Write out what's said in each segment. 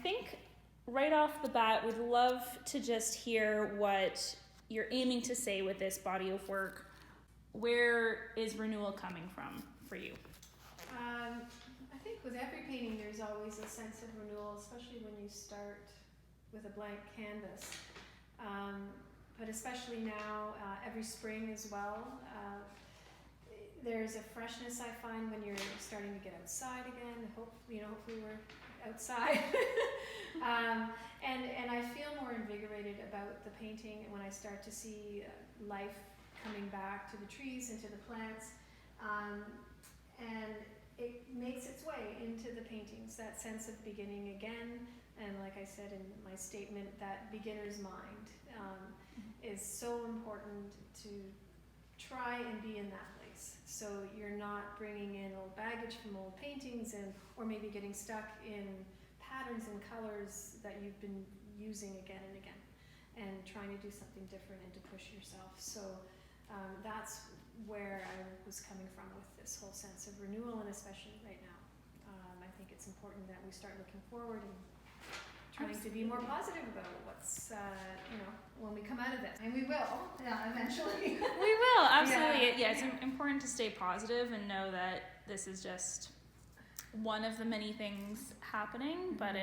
I think right off the bat, we'd love to just hear what you're aiming to say with this body of work. Where is renewal coming from for you? I think with every painting there's always a sense of renewal, especially when you start with a blank canvas. But especially now, every spring as well, there's a freshness I find when you're starting to get outside again. Hopefully we're outside. And I feel more invigorated about the painting when I start to see life coming back to the trees and to the plants. And it makes its way into the paintings, that sense of beginning again. And like I said in my statement, that beginner's mind is so important to try and be in that place. So you're not bringing in old baggage from old paintings or maybe getting stuck in patterns and colors that you've been using again and again, and trying to do something different and to push yourself. So that's where I was coming from with this whole sense of renewal, and especially right now. I think it's important that we start looking forward and trying to be more positive about what's, when we come out of this. And we will, eventually. We will, absolutely. Yeah, it's important to stay positive and know that this is just one of the many things happening, but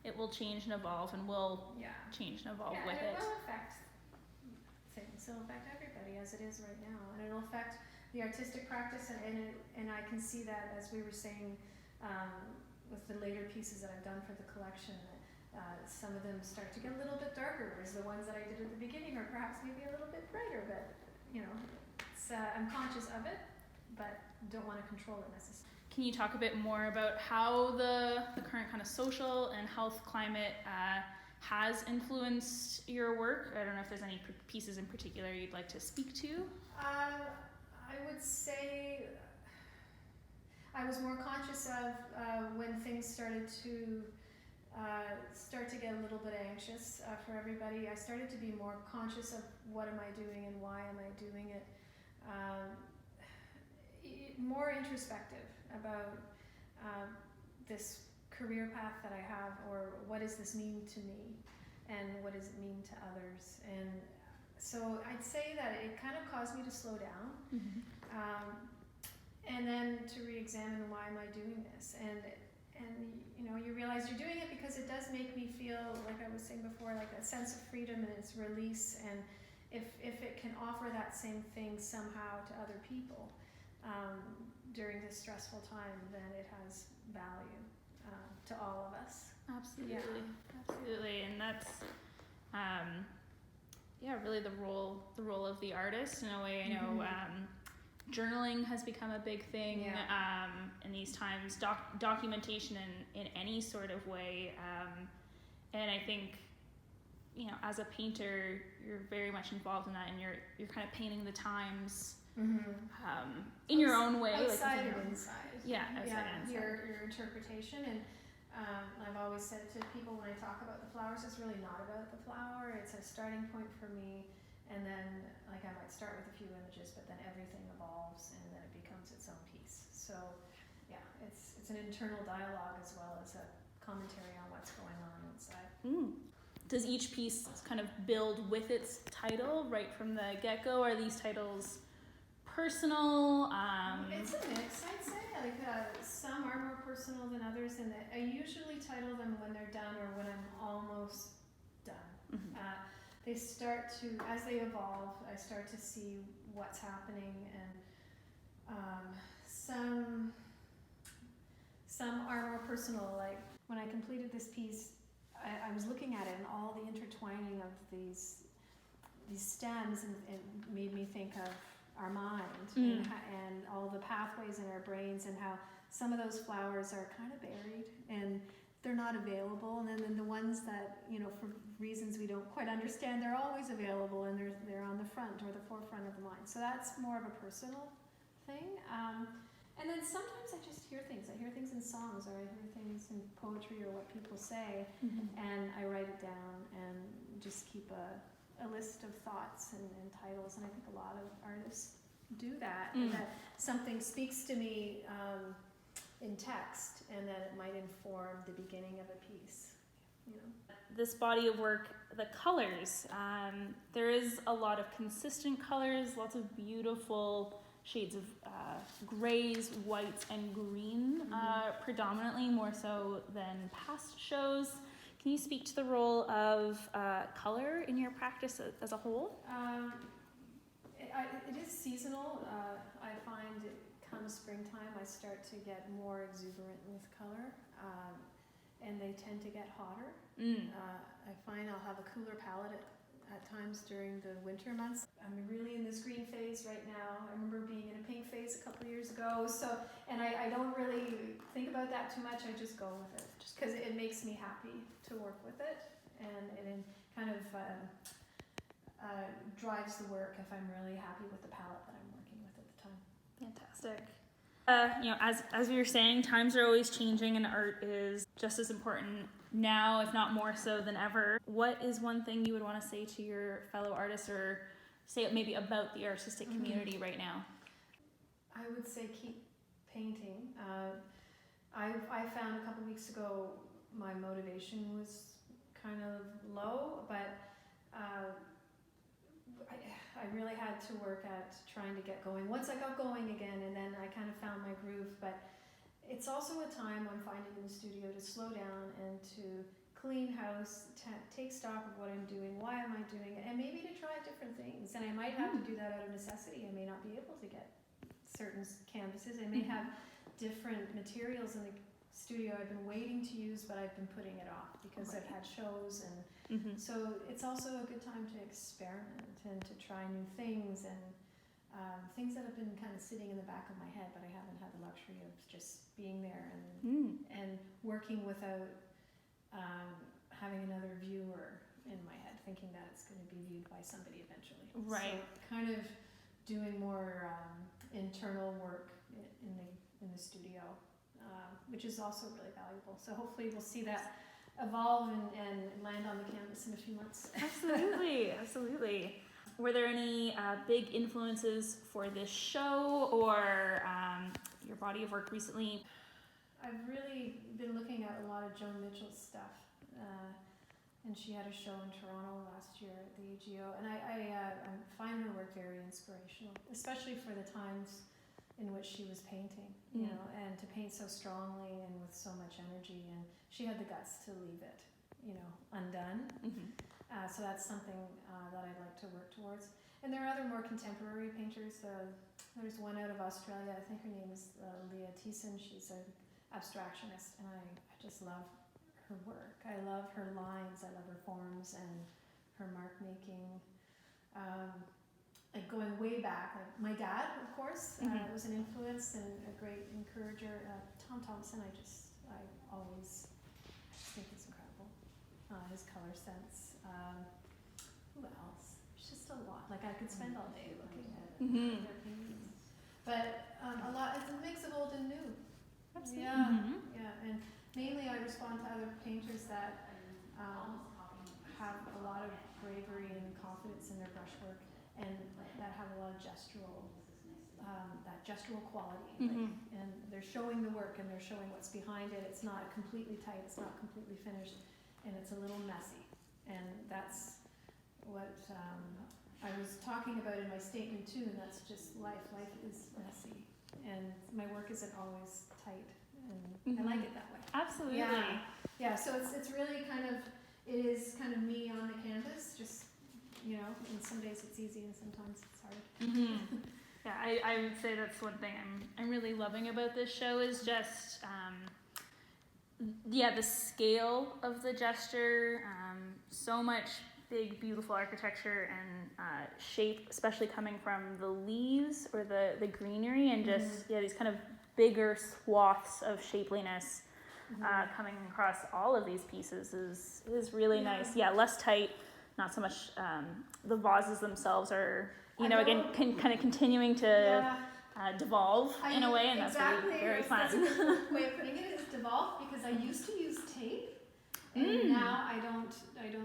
it will change and evolve, and we'll change and evolve with it. And it will affect things. It'll affect everybody as it is right now, and it'll affect the artistic practice, and I can see that, as we were saying, with the later pieces that I've done for the collection, some of them start to get a little bit darker, whereas the ones that I did at the beginning are perhaps maybe a little bit brighter, but I'm conscious of it, but don't want to control it necessarily. Can you talk a bit more about how the current kind of social and health climate has influenced your work? I don't know if there's any pieces in particular you'd like to speak to. I would say I was more conscious of when things started to get a little bit anxious for everybody. I started to be more conscious of what am I doing and why am I doing it. More introspective about this career path that I have, or what does this mean to me, and what does it mean to others. And so I'd say that it kind of caused me to slow down, and then to re-examine why am I doing this, and you realize you're doing it because it does make me feel, like I was saying before, like a sense of freedom and its release, and if it can offer that same thing somehow to other people during this stressful time, then it has value to all of us. Absolutely, and that's really the role of the artist in a way. I know journaling has become a big thing in these times. Documentation in any sort of way, and I think as a painter, you're very much involved in that, and you're kind of painting the times in your own way, outside and inside. Outside and inside. Your interpretation, and I've always said to people when I talk about the flowers, it's really not about the flower. It's a starting point for me, and then I might start with a few images, but then everything evolves, and then it becomes its own piece. So it's an internal dialogue as well as a commentary on what's going on inside. Does each piece kind of build with its title right from the get-go? Are these titles personal? It's a mix, I'd say. Some are more personal than others, and I usually title them when they're done or when I'm almost done. They start to, as they evolve, I start to see what's happening, and some are more personal. Like when I completed this piece, I was looking at it, and all the intertwining of these stems, and it made me think of our mind and all the pathways in our brains, and how some of those flowers are kind of buried and they're not available, and then the ones that for reasons we don't quite understand, they're always available, and they're on the front or the forefront of the mind. So that's more of a personal thing. And then sometimes I just hear things. I hear things in songs, or I hear things in poetry, or what people say, and I write it down and just keep a list of thoughts and titles. And I think a lot of artists do that, and that something speaks to me in text, and that it might inform the beginning of a piece. this body of work, the colors, there is a lot of consistent colors, lots of beautiful shades of grays, whites, and green, predominantly, more so than past shows. Can you speak to the role of color in your practice as a whole? It is seasonal. I find it comes springtime, I start to get more exuberant with color, and they tend to get hotter. I find I'll have a cooler palette at times during the winter months. I'm really in this green phase right now. I remember being in a pink phase a couple of years ago, and I don't really think about that too much. I just go with it, just because it makes me happy to work with it, and it kind of drives the work if I'm really happy with the palette that I'm working with at the time. Fantastic. As we were saying, times are always changing, and art is just as important now, if not more so than ever. What is one thing you would want to say to your fellow artists, or say maybe about the artistic community right now? I would say keep painting. I found a couple weeks ago my motivation was kind of low, but I really had to work at trying to get going. Once I got going again, and then I kind of found my groove, but it's also a time I'm finding in the studio to slow down and to clean house, take stock of what I'm doing, why am I doing it, and maybe to try different things. And I might have to do that out of necessity. I may not be able to get certain canvases. I may have different materials in the studio I've been waiting to use, but I've been putting it off because I've had shows, and so it's also a good time to experiment and to try new things, and things that have been kind of sitting in the back of my head, but I haven't had the luxury of just being there and working without having another viewer in my head, thinking that it's going to be viewed by somebody eventually. Right. So kind of doing more internal work in the studio, which is also really valuable. So hopefully we'll see that evolve and land on the canvas in a few months. Absolutely. Were there any big influences for this show or your body of work recently? I've really been looking at a lot of Joan Mitchell's stuff, and she had a show in Toronto last year at the AGO, and I find her work very inspirational, especially for the times in which she was painting, you know, and to paint so strongly and with so much energy, and she had the guts to leave it, you know, undone. So that's something that I'd like to work towards. And there are other more contemporary painters. There's one out of Australia, I think her name is Leah Thiessen. She's an abstractionist, and I just love her work. I love her lines, I love her forms, and her mark making. Like going way back, like my dad, of course, was an influence and a great encourager. Tom Thompson, I always think he's incredible. His color sense. Who else? There's just a lot. Like I could spend all day looking at their paintings. But a lot. It's a mix of old and new. Absolutely. Yeah. And mainly I respond to other painters that have a lot of bravery and confidence in their brushwork, and that have a lot of gestural quality. And they're showing the work, and they're showing what's behind it. It's not completely tight, it's not completely finished, and it's a little messy. And that's what I was talking about in my statement too, and that's just life. Life is messy, and my work isn't always tight, and I like it that way. Absolutely. Yeah, so it's really it is kind of me on the canvas, just, you know, and some days it's easy and sometimes it's hard. Yeah, I would say that's one thing I'm really loving about this show is just the scale of the gesture, so much big beautiful architecture and shape, especially coming from the leaves or the greenery, and just these kind of bigger swaths of shapeliness coming across all of these pieces is really nice. Yeah, less tight, not so much the vases themselves are, you know, again, kind of continuing to devolve in a way, and that's really very fun. That's a good way of putting it, is devolve, because I used to use tape, and now I don't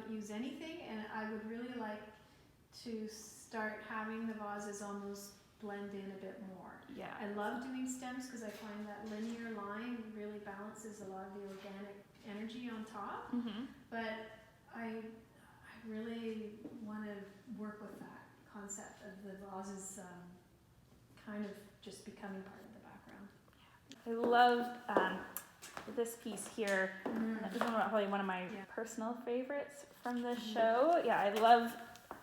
use anything, and I would really like to start having the vases almost blend in a bit more. Yeah. I love doing stems because I find that linear line really balances a lot of the organic energy on top, but I really want to work with that concept of the vases kind of just becoming part of the background. I love this piece here. This is probably one of my personal favorites from the show. Yeah, I love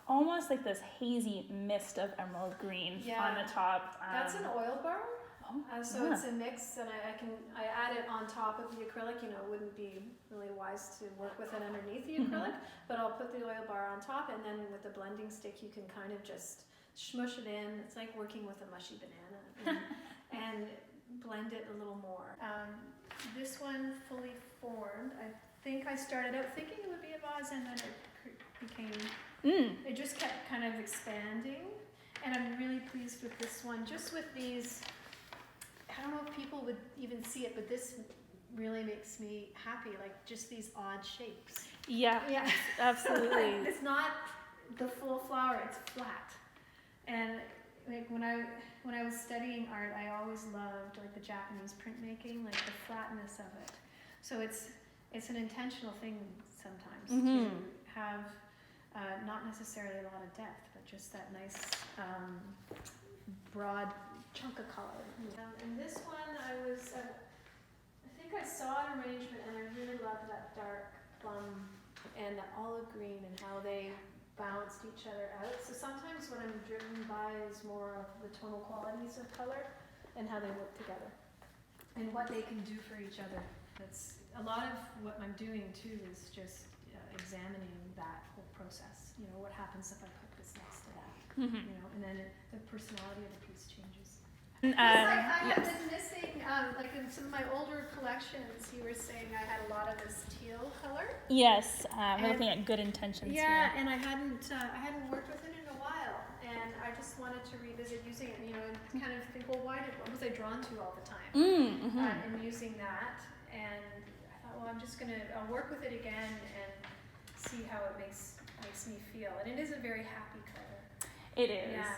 almost like this hazy mist of emerald green on the top. That's an oil bar. So it's a mix, and I add it on top of the acrylic. You know, it wouldn't be really wise to work with it underneath the acrylic, but I'll put the oil bar on top, and then with the blending stick, you can kind of just smush it in. It's like working with a mushy banana, and blend it a little more. This one, fully formed, I think I started out thinking it would be a vase, and then it became, it just kept kind of expanding, and I'm really pleased with this one. Just with these, I don't know if people would even see it, but this really makes me happy, like just these odd shapes. Yeah, absolutely. It's not the full flower, it's flat. And like when I was studying art, I always loved like the Japanese printmaking, like the flatness of it. So it's an intentional thing sometimes to have not necessarily a lot of depth, but just that nice broad chunk of color. And this one, I think I saw an arrangement, and I really loved that dark plum and that olive green and how they balanced each other out. So sometimes what I'm driven by is more of the tonal qualities of color and how they work together and what they can do for each other. That's a lot of what I'm doing too, is just examining that whole process. You know, what happens if I put this next to that? You know, and then the personality of the piece changes. I have been missing, like in some of my older collections, you were saying I had a lot of this teal color. Yes, we're looking at good intentions here. Yeah, and I hadn't worked with it in a while, and I just wanted to revisit using it, you know, and kind of think, well, what was I drawn to all the time? And using that, and I thought, well, I'll work with it again and see how it makes me feel. And it is a very happy color. It is. Yeah,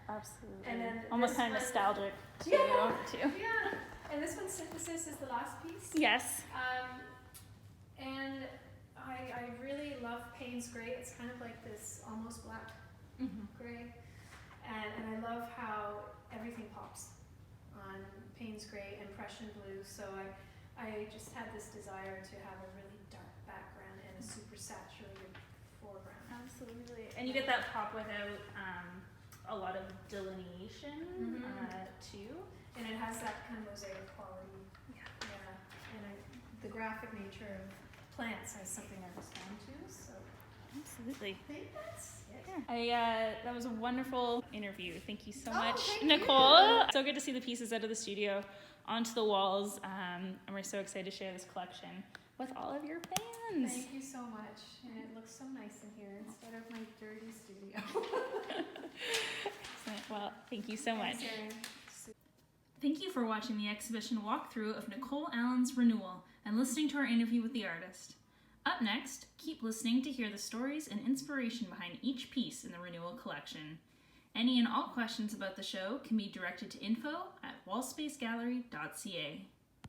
absolutely. And then almost kind of nostalgic too. Yeah. And this one, Synthesis, is the last piece. Yes. And I really love Payne's Gray. It's kind of like this almost black gray. And I love how everything pops on Payne's Gray and Prussian blue. So I just had this desire to have a really dark background and a super saturated foreground. Absolutely. And you get that pop without a lot of delineation too. And it has that kind of mosaic quality. Yeah. And the graphic nature of plants is something I respond to. So absolutely. I think that's it. That was a wonderful interview. Thank you so much, thank Nicole. you. So good to see the pieces out of the studio onto the walls, and we're so excited to share this collection with all of your fans. Thank you so much, and it looks so nice in here instead of my dirty studio. Excellent. Well, thank you so much. Thanks, Erin. Thank you for watching the exhibition walkthrough of Nicole Allen's Renewal and listening to our interview with the artist. Up next, keep listening to hear the stories and inspiration behind each piece in the Renewal collection. Any and all questions about the show can be directed to info@wallspacegallery.ca.